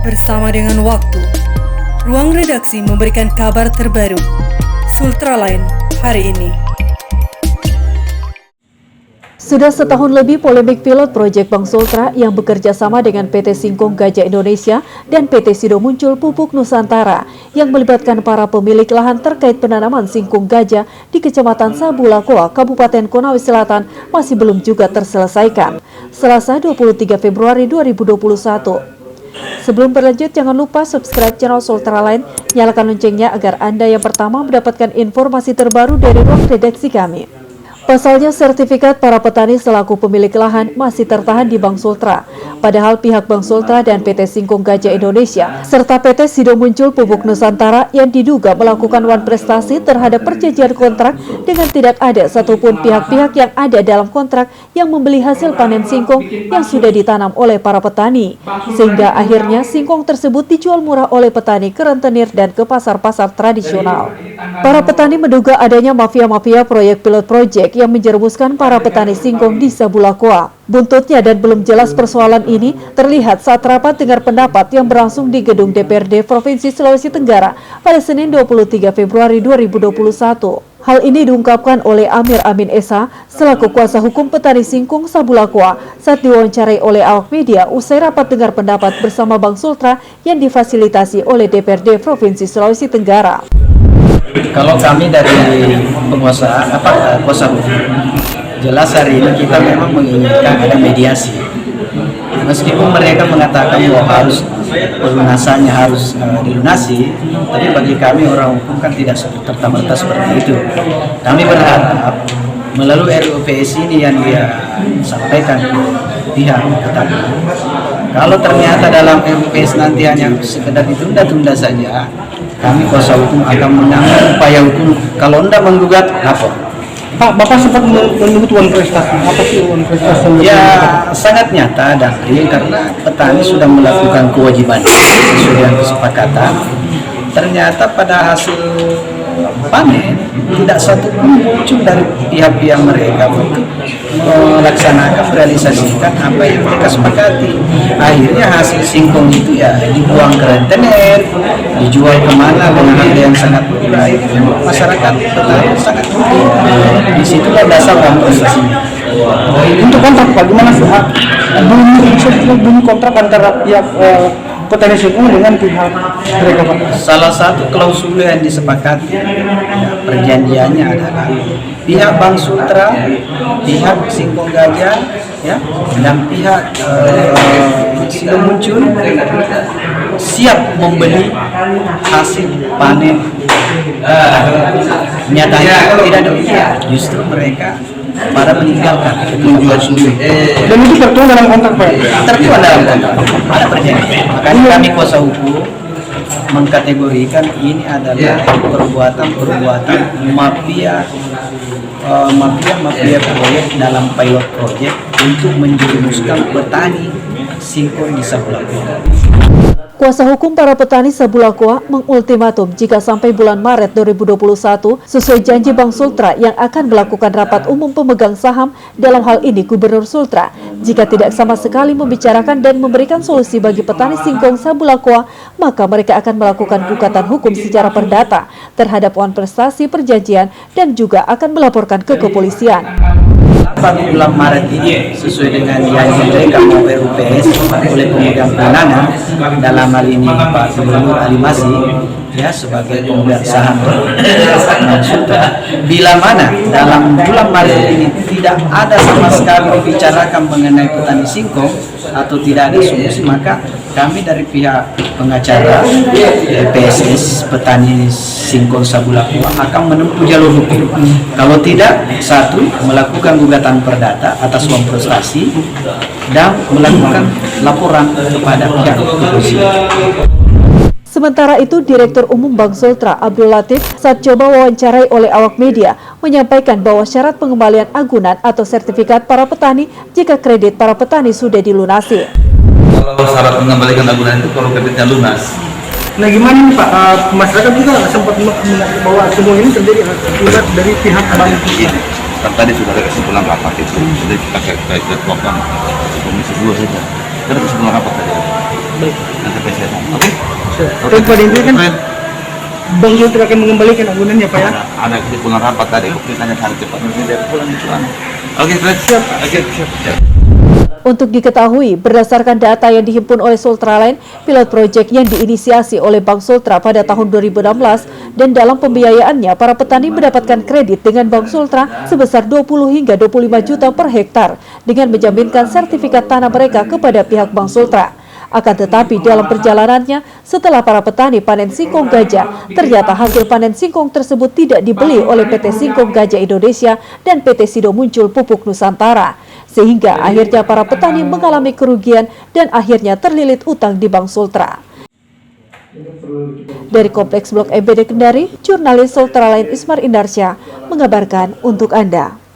bersama dengan waktu. Ruang redaksi memberikan kabar terbaru. Sultraline hari ini. Sudah setahun lebih polemik pilot proyek Bank Sultra yang bekerja sama dengan PT Singkong Gajah Indonesia dan PT Sido Muncul Pupuk Nusantara yang melibatkan para pemilik lahan terkait penanaman singkong gajah di Kecamatan Sabulakoa, Kabupaten Konawe Selatan masih belum juga terselesaikan. Selasa 23 Februari 2021. Sebelum berlanjut, jangan lupa subscribe channel Sultraline, nyalakan loncengnya agar Anda yang pertama mendapatkan informasi terbaru dari ruang redaksi kami. Pasalnya, sertifikat para petani selaku pemilik lahan masih tertahan di Bank Sultra. Padahal pihak Bank Sultra dan PT Singkong Gajah Indonesia serta PT Sido Muncul Pupuk Nusantara yang diduga melakukan wan prestasi terhadap perjanjian kontrak dengan tidak ada satupun pihak-pihak yang ada dalam kontrak yang membeli hasil panen singkong yang sudah ditanam oleh para petani. Sehingga akhirnya singkong tersebut dijual murah oleh petani ke rentenir dan ke pasar-pasar tradisional. Para petani menduga adanya mafia-mafia proyek pilot project yang menjerumuskan para petani singkong di Sabulakoa. Buntutnya dan belum jelas persoalan ini terlihat saat rapat dengar pendapat yang berlangsung di gedung DPRD Provinsi Sulawesi Tenggara pada Senin 23 Februari 2021. Hal ini diungkapkan oleh Amir Amin Esa selaku kuasa hukum petani singkong Sabulakoa saat diwawancarai oleh awak media usai rapat dengar pendapat bersama Bank Sultra yang difasilitasi oleh DPRD Provinsi Sulawesi Tenggara. Kalau kami dari kuasa hukum, jelas hari ini kita memang menginginkan ada mediasi. Meskipun mereka mengatakan bahwa harus pelunasannya harus dilunasi, tapi bagi kami orang hukum kan tidak serta-merta seperti itu. Kami berharap melalui RUPS ini yang dia sampaikan pihak petani. Kalau ternyata dalam RUPS nanti hanya sekedar ditunda-tunda saja, kami kuasa hukum akan mengambil upaya hukum. Kalau tidak menggugat, lapor. Pak, Bapak sempat menyebut wan prestasi. Apa sih wan prestasi? Ya, sangat nyata dan real karena petani sudah melakukan kewajiban sesuai dengan kesepakatan. Ternyata pada hasil panen tidak satu pun muncul dari pihak-pihak mereka untuk melaksanakan merealisasikan apa yang mereka sepakati. Akhirnya hasil singkong itu ya dibuang ke rentenir, dijual kemana dengan harga yang sangat baik. Masyarakat petani sangat rugi. Disitulah dasar prestasinya. Untuk kontrak, Pak, gimana sih? Bunyi kontrak antara pihak petani singkong dengan pihak mereka, Pak? Salah satu klausul yang disepakati perjanjiannya adalah pihak Bank Sultra, pihak Singkong Gajah, ya, dan pihak Sido Muncul siap membeli hasil panen. Nyatanya tidak demikian, justru mereka pada meninggalkan menjual sendiri. Dan itu tertuang dalam kontrak, Pak? Tertuang dalam kontrak, ada perjanjian. Makanya kami kuasa hukum mengkategorikan ini adalah perbuatan mafia proyek dalam pilot project untuk menjerumuskan petani singkong di Sabulakoa. Kuasa hukum para petani Sabulakoa mengultimatum jika sampai bulan Maret 2021 sesuai janji Bank Sultra yang akan melakukan rapat umum pemegang saham dalam hal ini Gubernur Sultra. Jika tidak sama sekali membicarakan dan memberikan solusi bagi petani singkong Sabulakoa, maka mereka akan melakukan gugatan hukum secara perdata terhadap wan prestasi perjanjian dan juga akan melaporkan ke kepolisian. Pada bulan Maret ini sesuai dengan janji mereka mau RUPS oleh pemegang peranan dalam hal ini Pak Gubernur Ali Masih ya sebagai pemegang saham Bank Sultra. Bila mana dalam bulan Maret ini tidak ada sama sekali dibicarakan mengenai petani singkong atau tidak ada solusi, maka kami dari pihak pengacara PSS petani singkong Sabulakoa akan menempuh jalur hukum. Kalau tidak, satu, melakukan gugatan perdata atas uang prestasi dan melakukan laporan kepada pihak kepolisian. Sementara itu, Direktur Umum Bank Sultra Abdul Latif saat coba wawancarai oleh awak media menyampaikan bahwa syarat pengembalian agunan atau sertifikat para petani jika kredit para petani sudah dilunasi. Kalau syarat mengembalikan agunan itu kalau kreditnya lunas. Nah, gimana nih, Pak? Masyarakat juga sempat mengaku bahwa semua ini terjadi akibat dari pihak bank. Kan tadi sudah ada kesimpulan rapat itu, jadi kita kayak komisi 2 saja. Ada kesimpulan rapat tadi. Baik. dan sampai sehat. Oke? Dan pada intinya kan Keren. Bang Sultra akan mengembalikan agunannya Pak ya. Ada kesimpulan rapat tadi, kita hanya sangat cepat. Oke, keren. Siap. Oke, siap. Untuk diketahui, berdasarkan data yang dihimpun oleh Sultraline, pilot project yang diinisiasi oleh Bank Sultra pada tahun 2016 dan dalam pembiayaannya, para petani mendapatkan kredit dengan Bank Sultra sebesar 20 hingga 25 juta per hektar dengan menjaminkan sertifikat tanah mereka kepada pihak Bank Sultra. Akan tetapi dalam perjalanannya, setelah para petani panen singkong gajah, ternyata hasil panen singkong tersebut tidak dibeli oleh PT Singkong Gajah Indonesia dan PT Sido Muncul Pupuk Nusantara. Sehingga akhirnya para petani mengalami kerugian dan akhirnya terlilit utang di Bank Sultra. Dari Kompleks Blok MBD Kendari, jurnalis Sultraline Ismar Indarsyah mengabarkan untuk Anda.